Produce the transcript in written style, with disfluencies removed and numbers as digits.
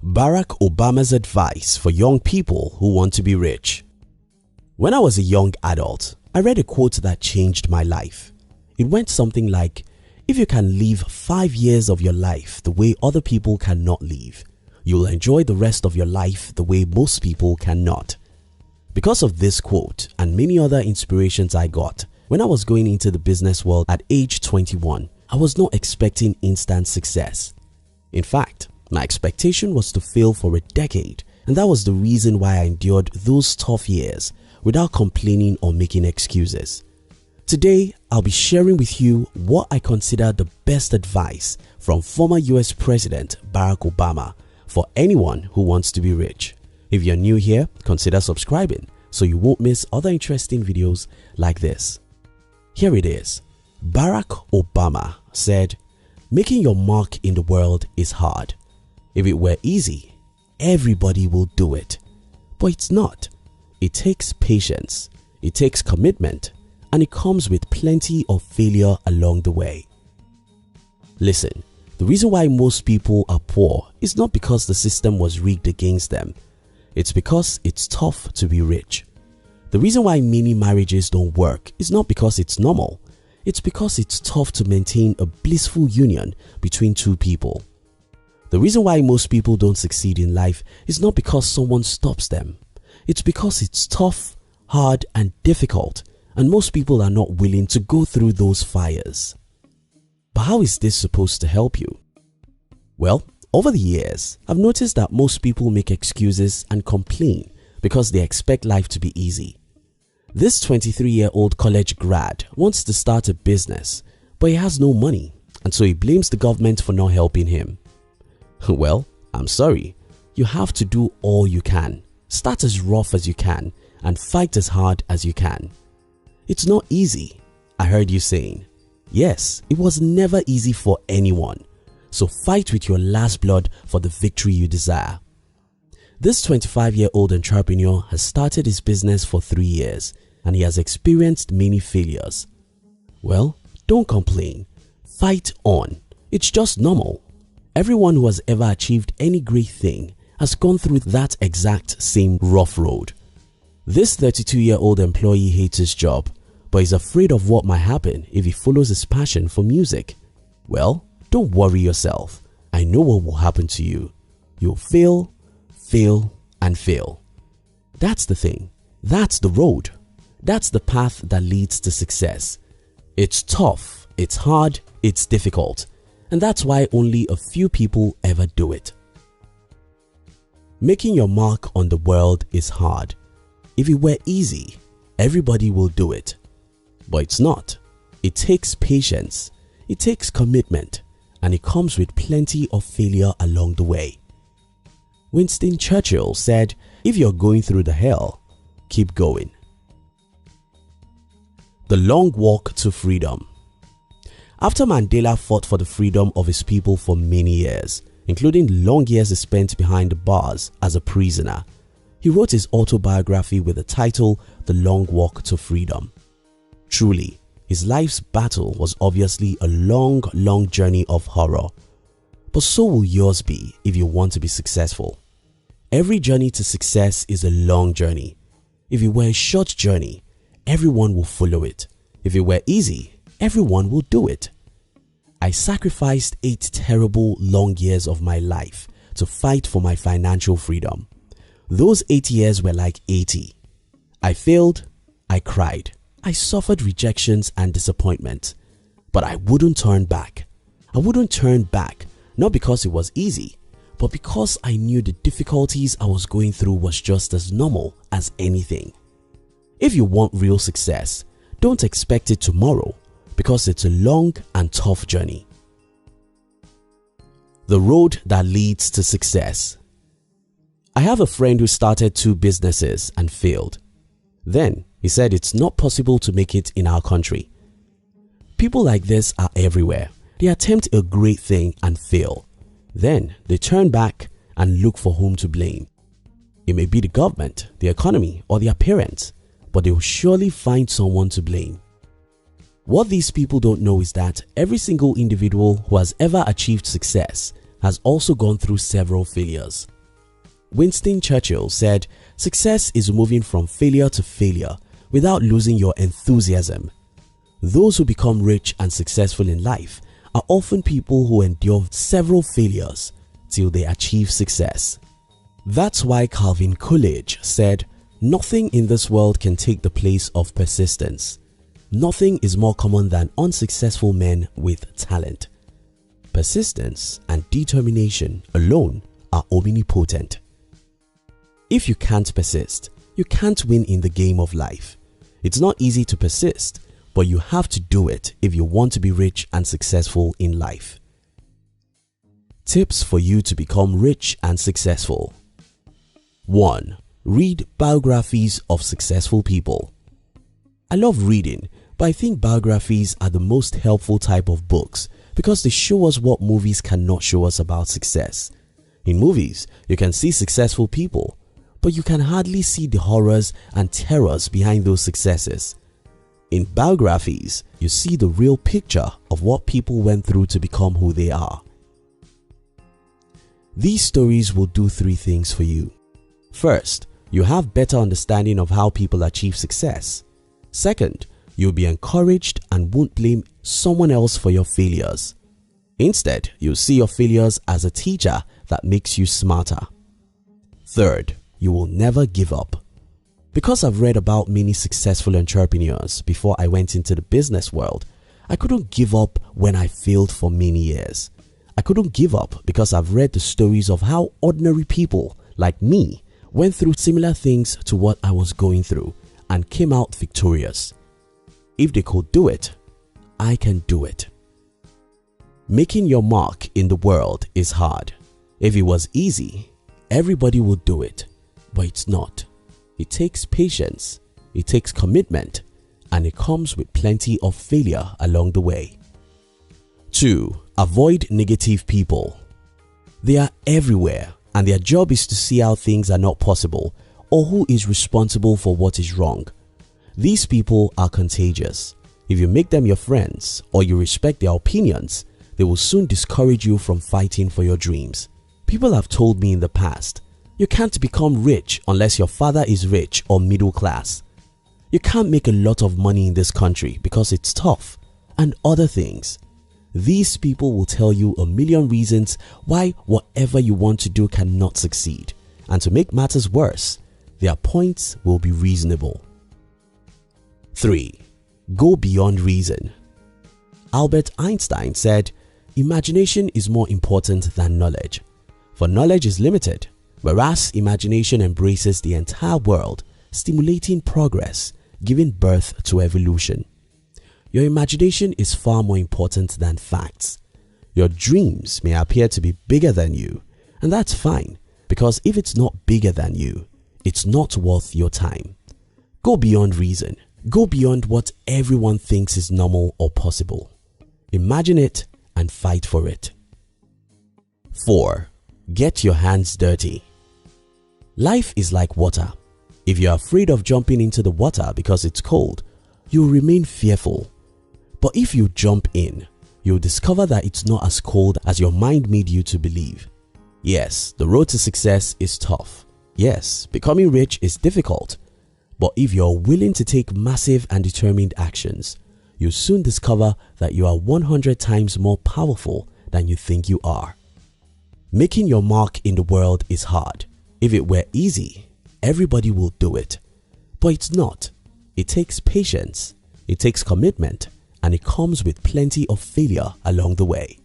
Barack Obama's advice for young people who want to be rich. When I was a young adult, I read a quote that changed my life. It went something like, if you can live 5 years of your life the way other people cannot live, you'll enjoy the rest of your life the way most people cannot. Because of this quote and many other inspirations I got, when I was going into the business world at age 21, I was not expecting instant success. In fact, my expectation was to fail for a decade, and that was the reason why I endured those tough years without complaining or making excuses. Today, I'll be sharing with you what I consider the best advice from former US President Barack Obama for anyone who wants to be rich. If you're new here, consider subscribing so you won't miss other interesting videos like this. Here it is. Barack Obama said, "Making your mark in the world is hard. If it were easy, everybody will do it. But it's not. It takes patience, it takes commitment, and it comes with plenty of failure along the way." Listen, the reason why most people are poor is not because the system was rigged against them. It's because it's tough to be rich. The reason why many marriages don't work is not because it's normal. It's because it's tough to maintain a blissful union between two people. The reason why most people don't succeed in life is not because someone stops them. It's because it's tough, hard, and difficult, and most people are not willing to go through those fires. But how is this supposed to help you? Well, over the years, I've noticed that most people make excuses and complain because they expect life to be easy. This 23-year-old college grad wants to start a business, but he has no money, and so he blames the government for not helping him. Well, I'm sorry, you have to do all you can. Start as rough as you can and fight as hard as you can. It's not easy, I heard you saying. Yes, it was never easy for anyone. So fight with your last blood for the victory you desire. This 25-year-old entrepreneur has started his business for 3 years and he has experienced many failures. Well, don't complain. Fight on. It's just normal. Everyone who has ever achieved any great thing has gone through that exact same rough road. This 32-year-old employee hates his job, but is afraid of what might happen if he follows his passion for music. Well, don't worry yourself. I know what will happen to you. You'll fail, fail, and fail. That's the thing. That's the road. That's the path that leads to success. It's tough, it's hard, it's difficult, and that's why only a few people ever do it. Making your mark on the world is hard. If it were easy, everybody will do it. But it's not. It takes patience, it takes commitment, and it comes with plenty of failure along the way. Winston Churchill said, "If you're going through the hell, keep going." The long walk to freedom. After Mandela fought for the freedom of his people for many years, including long years he spent behind the bars as a prisoner, he wrote his autobiography with the title The Long Walk to Freedom. Truly, his life's battle was obviously a long journey of horror. But so will yours be if you want to be successful. Every journey to success is a long journey. If it were a short journey, everyone will follow it. If it were easy, everyone will do it. I sacrificed 8 terrible long years of my life to fight for my financial freedom. Those 8 years were like 80. I failed, I cried, I suffered rejections and disappointment, but I wouldn't turn back. I wouldn't turn back, not because it was easy, but because I knew the difficulties I was going through was just as normal as anything. If you want real success, don't expect it tomorrow because it's a long and tough journey. The road that leads to success. I have a friend who started 2 businesses and failed. Then he said it's not possible to make it in our country. People like this are everywhere. They attempt a great thing and fail. Then they turn back and look for whom to blame. It may be the government, the economy, or their parents, but they will surely find someone to blame. What these people don't know is that every single individual who has ever achieved success has also gone through several failures. Winston Churchill said, "Success is moving from failure to failure without losing your enthusiasm." Those who become rich and successful in life are often people who endure several failures till they achieve success. That's why Calvin Coolidge said, "Nothing in this world can take the place of persistence. Nothing is more common than unsuccessful men with talent. Persistence and determination alone are omnipotent." If you can't persist, you can't win in the game of life. It's not easy to persist, but you have to do it if you want to be rich and successful in life. Tips for you to become rich and successful. 1. Read biographies of successful people. I love reading, but I think biographies are the most helpful type of books because they show us what movies cannot show us about success. In movies, you can see successful people, but you can hardly see the horrors and terrors behind those successes. In biographies, you see the real picture of what people went through to become who they are. These stories will do 3 things for you. First, you have better understanding of how people achieve success. Second, you'll be encouraged and won't blame someone else for your failures. Instead, you'll see your failures as a teacher that makes you smarter. Third, you will never give up. Because I've read about many successful entrepreneurs before I went into the business world, I couldn't give up when I failed for many years. I couldn't give up because I've read the stories of how ordinary people like me went through similar things to what I was going through and came out victorious. If they could do it, I can do it. Making your mark in the world is hard. If it was easy, everybody would do it, but it's not. It takes patience, it takes commitment, and it comes with plenty of failure along the way. 2. Avoid negative people. They are everywhere and their job is to see how things are not possible or who is responsible for what is wrong. These people are contagious. If you make them your friends or you respect their opinions, they will soon discourage you from fighting for your dreams. People have told me in the past, you can't become rich unless your father is rich or middle class. You can't make a lot of money in this country because it's tough, and other things. These people will tell you a million reasons why whatever you want to do cannot succeed, and to make matters worse, their points will be reasonable. 3. Go beyond reason. Albert Einstein said, "Imagination is more important than knowledge, for knowledge is limited, whereas imagination embraces the entire world, stimulating progress, giving birth to evolution." Your imagination is far more important than facts. Your dreams may appear to be bigger than you, and that's fine, because if it's not bigger than you, it's not worth your time. Go beyond reason. Go beyond what everyone thinks is normal or possible. Imagine it and fight for it. 4. Get your hands dirty. Life is like water. If you're afraid of jumping into the water because it's cold, you'll remain fearful. But if you jump in, you'll discover that it's not as cold as your mind made you to believe. Yes, the road to success is tough. Yes, becoming rich is difficult. But if you're willing to take massive and determined actions, you'll soon discover that you are 100 times more powerful than you think you are. Making your mark in the world is hard. If it were easy, everybody will do it. But it's not. It takes patience, it takes commitment, and it comes with plenty of failure along the way.